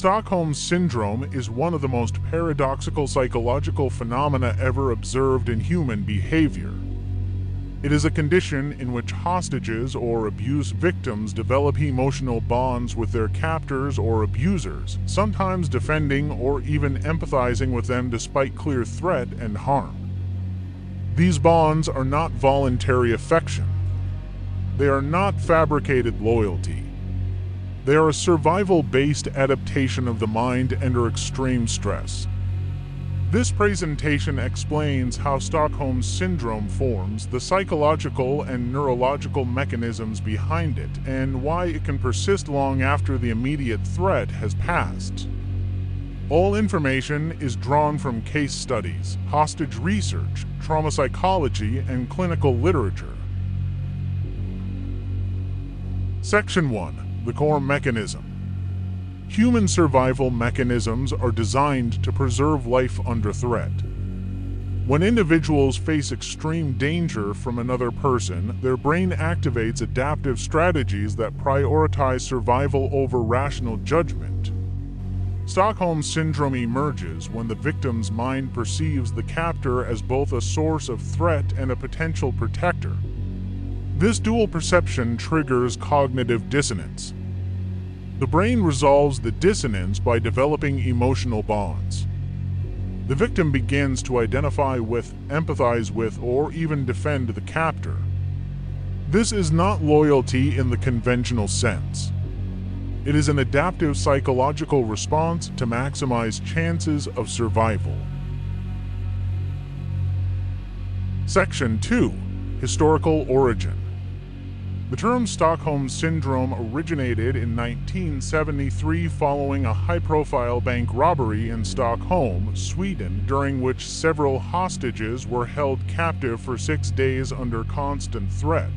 Stockholm Syndrome is one of the most paradoxical psychological phenomena ever observed in human behavior. It is a condition in which hostages or abuse victims develop emotional bonds with their captors or abusers, sometimes defending or even empathizing with them despite clear threat and harm. These bonds are not voluntary affection. They are not fabricated loyalty. They are a survival-based adaptation of the mind under extreme stress. This presentation explains how Stockholm Syndrome forms, the psychological and neurological mechanisms behind it, and why it can persist long after the immediate threat has passed. All information is drawn from case studies, hostage research, trauma psychology, and clinical literature. Section 1. The core mechanism. Human survival mechanisms are designed to preserve life under threat. When individuals face extreme danger from another person, their brain activates adaptive strategies that prioritize survival over rational judgment. Stockholm Syndrome emerges when the victim's mind perceives the captor as both a source of threat and a potential protector. This dual perception triggers cognitive dissonance. The brain resolves the dissonance by developing emotional bonds. The victim begins to identify with, empathize with, or even defend the captor. This is not loyalty in the conventional sense. It is an adaptive psychological response to maximize chances of survival. Section 2. Historical origin. The term Stockholm Syndrome originated in 1973 following a high-profile bank robbery in Stockholm, Sweden, during which several hostages were held captive for 6 days under constant threat.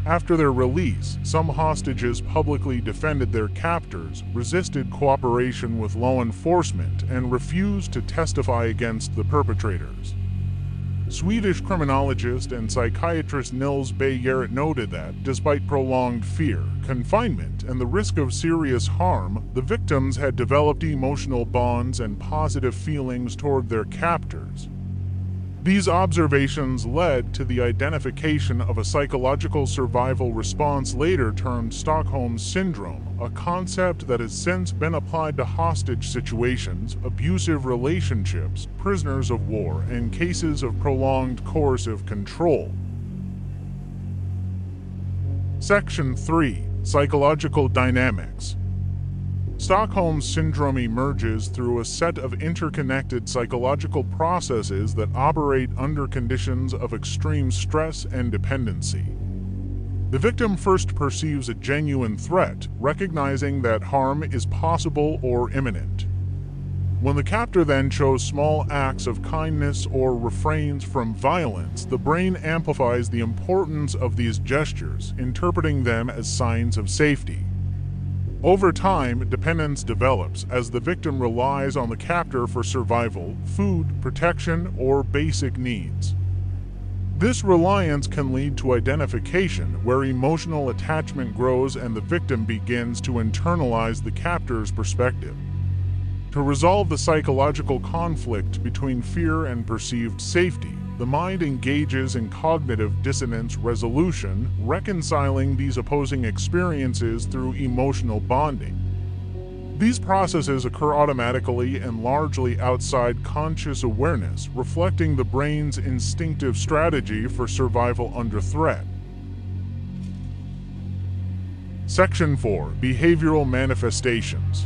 After their release, some hostages publicly defended their captors, resisted cooperation with law enforcement, and refused to testify against the perpetrators. Swedish criminologist and psychiatrist Nils Bejerot noted that, despite prolonged fear, confinement, and the risk of serious harm, the victims had developed emotional bonds and positive feelings toward their captors. These observations led to the identification of a psychological survival response later termed Stockholm Syndrome, a concept that has since been applied to hostage situations, abusive relationships, prisoners of war, and cases of prolonged coercive control. Section 3. Psychological dynamics. Stockholm Syndrome emerges through a set of interconnected psychological processes that operate under conditions of extreme stress and dependency. The victim first perceives a genuine threat, recognizing that harm is possible or imminent. When the captor then shows small acts of kindness or refrains from violence, the brain amplifies the importance of these gestures, interpreting them as signs of safety. Over time, dependence develops as the victim relies on the captor for survival, food, protection, or basic needs. This reliance can lead to identification, where emotional attachment grows and the victim begins to internalize the captor's perspective. To resolve the psychological conflict between fear and perceived safety, the mind engages in cognitive dissonance resolution, reconciling these opposing experiences through emotional bonding. These processes occur automatically and largely outside conscious awareness, reflecting the brain's instinctive strategy for survival under threat. Section 4. Behavioral manifestations.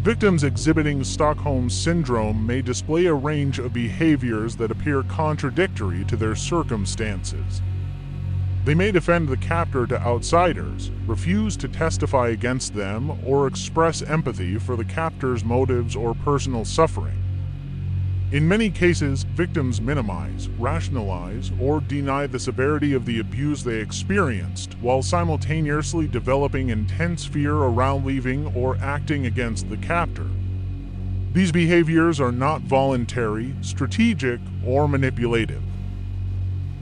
Victims exhibiting Stockholm Syndrome may display a range of behaviors that appear contradictory to their circumstances. They may defend the captor to outsiders, refuse to testify against them, or express empathy for the captor's motives or personal suffering. In many cases, victims minimize, rationalize, or deny the severity of the abuse they experienced, while simultaneously developing intense fear around leaving or acting against the captor. These behaviors are not voluntary, strategic, or manipulative.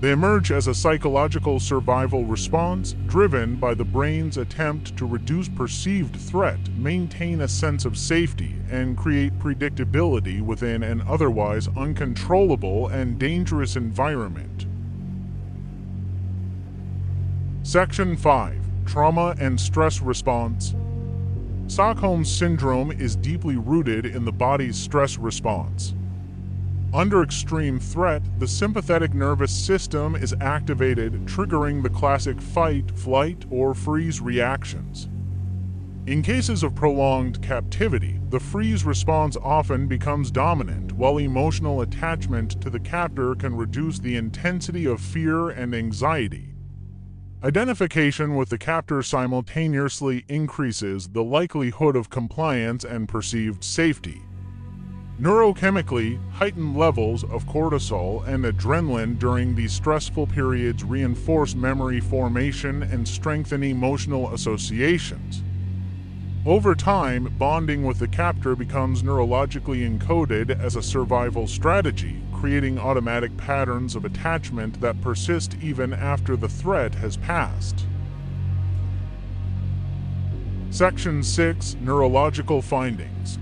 They emerge as a psychological survival response driven by the brain's attempt to reduce perceived threat, maintain a sense of safety, and create predictability within an otherwise uncontrollable and dangerous environment. Section 5. Trauma and stress response. Stockholm Syndrome is deeply rooted in the body's stress response. Under extreme threat, the sympathetic nervous system is activated, triggering the classic fight, flight, or freeze reactions. In cases of prolonged captivity, the freeze response often becomes dominant, while emotional attachment to the captor can reduce the intensity of fear and anxiety. Identification with the captor simultaneously increases the likelihood of compliance and perceived safety. Neurochemically, heightened levels of cortisol and adrenaline during these stressful periods reinforce memory formation and strengthen emotional associations. Over time, bonding with the captor becomes neurologically encoded as a survival strategy, creating automatic patterns of attachment that persist even after the threat has passed. Section 6. Neurological findings.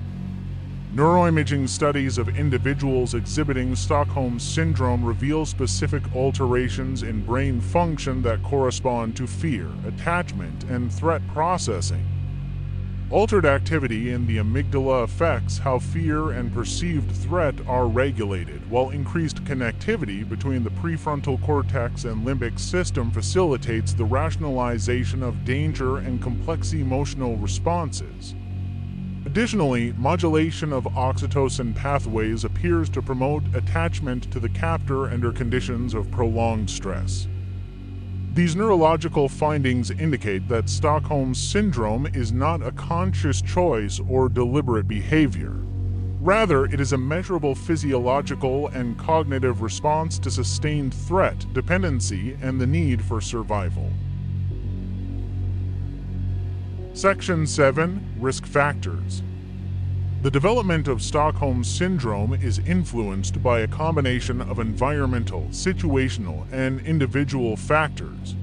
Neuroimaging studies of individuals exhibiting Stockholm Syndrome reveal specific alterations in brain function that correspond to fear, attachment, and threat processing. Altered activity in the amygdala affects how fear and perceived threat are regulated, while increased connectivity between the prefrontal cortex and limbic system facilitates the rationalization of danger and complex emotional responses. Additionally, modulation of oxytocin pathways appears to promote attachment to the captor under conditions of prolonged stress. These neurological findings indicate that Stockholm Syndrome is not a conscious choice or deliberate behavior. Rather, it is a measurable physiological and cognitive response to sustained threat, dependency, and the need for survival. Section 7. Risk factors. The development of Stockholm Syndrome is influenced by a combination of environmental, situational, and individual factors.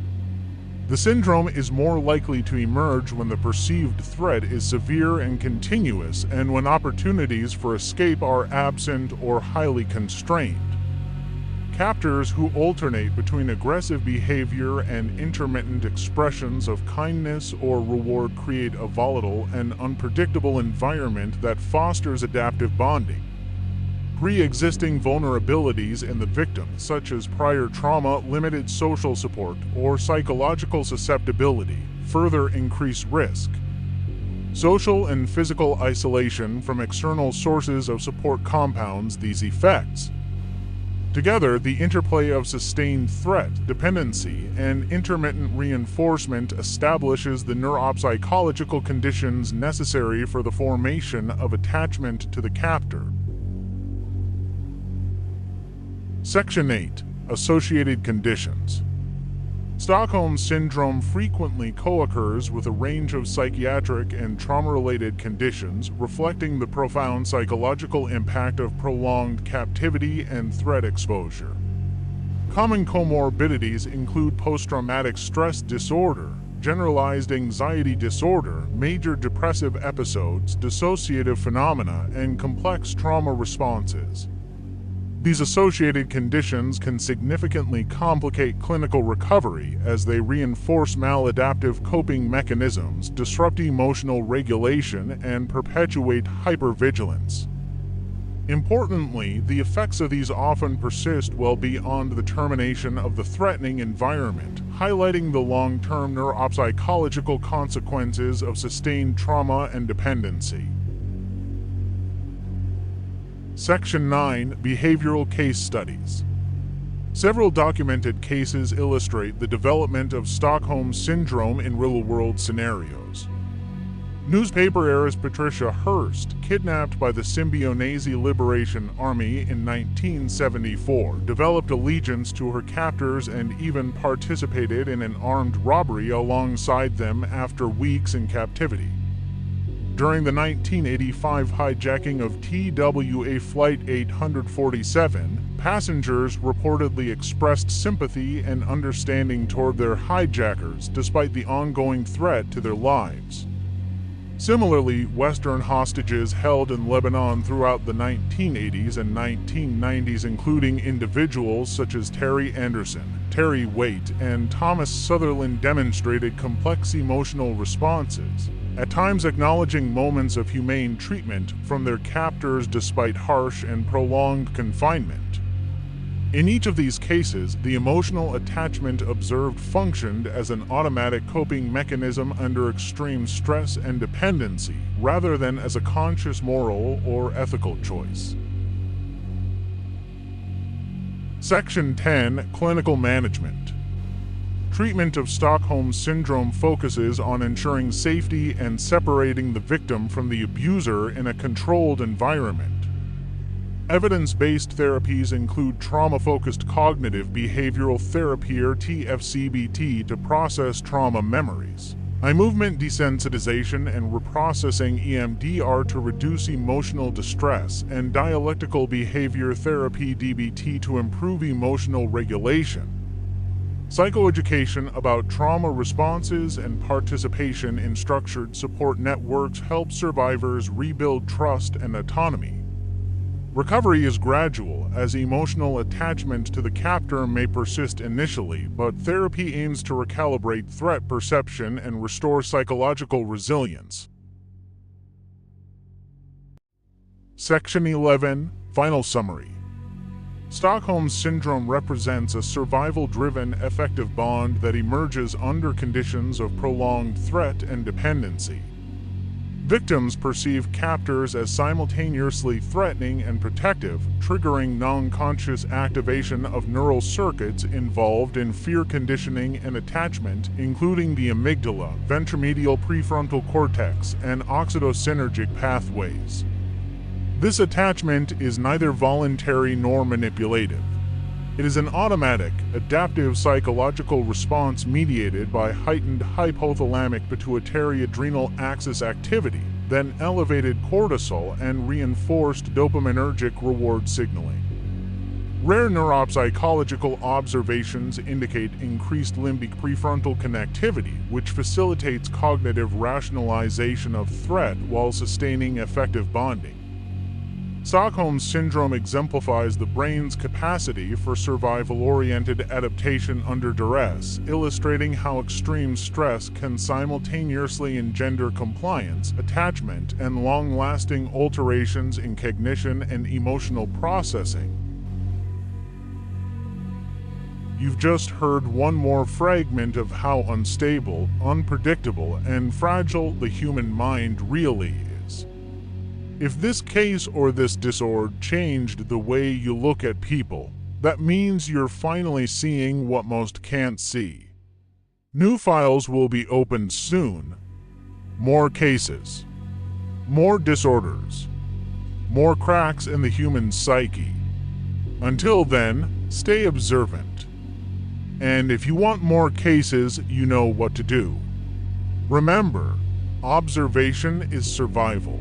The syndrome is more likely to emerge when the perceived threat is severe and continuous, and when opportunities for escape are absent or highly constrained. Captors who alternate between aggressive behavior and intermittent expressions of kindness or reward create a volatile and unpredictable environment that fosters adaptive bonding. Pre-existing vulnerabilities in the victim, such as prior trauma, limited social support, or psychological susceptibility, further increase risk. Social and physical isolation from external sources of support compounds these effects. Together, the interplay of sustained threat, dependency, and intermittent reinforcement establishes the neuropsychological conditions necessary for the formation of attachment to the captor. Section 8. Associated conditions. Stockholm Syndrome frequently co-occurs with a range of psychiatric and trauma-related conditions, reflecting the profound psychological impact of prolonged captivity and threat exposure. Common comorbidities include post-traumatic stress disorder, generalized anxiety disorder, major depressive episodes, dissociative phenomena, and complex trauma responses. These associated conditions can significantly complicate clinical recovery as they reinforce maladaptive coping mechanisms, disrupt emotional regulation, and perpetuate hypervigilance. Importantly, the effects of these often persist well beyond the termination of the threatening environment, highlighting the long-term neuropsychological consequences of sustained trauma and dependency. Section 9. Behavioral case studies. Several documented cases illustrate the development of Stockholm Syndrome in real-world scenarios. Newspaper heiress Patricia Hearst, kidnapped by the Symbionese Liberation Army in 1974, developed allegiance to her captors and even participated in an armed robbery alongside them after weeks in captivity. During the 1985 hijacking of TWA Flight 847, passengers reportedly expressed sympathy and understanding toward their hijackers despite the ongoing threat to their lives. Similarly, Western hostages held in Lebanon throughout the 1980s and 1990s, including individuals such as Terry Anderson, Terry Waite, and Thomas Sutherland, demonstrated complex emotional responses, at times acknowledging moments of humane treatment from their captors despite harsh and prolonged confinement. In each of these cases, the emotional attachment observed functioned as an automatic coping mechanism under extreme stress and dependency, rather than as a conscious moral or ethical choice. Section 10. Clinical Management. Treatment of Stockholm Syndrome focuses on ensuring safety and separating the victim from the abuser in a controlled environment. Evidence-based therapies include trauma-focused cognitive behavioral therapy or TFCBT to process trauma memories, eye movement desensitization and reprocessing EMDR to reduce emotional distress, and dialectical behavior therapy DBT to improve emotional regulation. Psychoeducation about trauma responses and participation in structured support networks help survivors rebuild trust and autonomy. Recovery is gradual, as emotional attachment to the captor may persist initially, but therapy aims to recalibrate threat perception and restore psychological resilience. Section 11. Final Summary. Stockholm Syndrome represents a survival-driven affective bond that emerges under conditions of prolonged threat and dependency. Victims perceive captors as simultaneously threatening and protective, triggering non-conscious activation of neural circuits involved in fear conditioning and attachment, including the amygdala, ventromedial prefrontal cortex, and oxytocinergic pathways. This attachment is neither voluntary nor manipulative. It is an automatic, adaptive psychological response mediated by heightened hypothalamic pituitary adrenal axis activity, then elevated cortisol and reinforced dopaminergic reward signaling. Rare neuropsychological observations indicate increased limbic prefrontal connectivity, which facilitates cognitive rationalization of threat while sustaining effective bonding. Stockholm Syndrome exemplifies the brain's capacity for survival-oriented adaptation under duress, illustrating how extreme stress can simultaneously engender compliance, attachment, and long-lasting alterations in cognition and emotional processing. You've just heard one more fragment of how unstable, unpredictable, and fragile the human mind really is. If this case or this disorder changed the way you look at people, that means you're finally seeing what most can't see. New files will be opened soon. More cases. More disorders. More cracks in the human psyche. Until then, stay observant. And if you want more cases, you know what to do. Remember, observation is survival.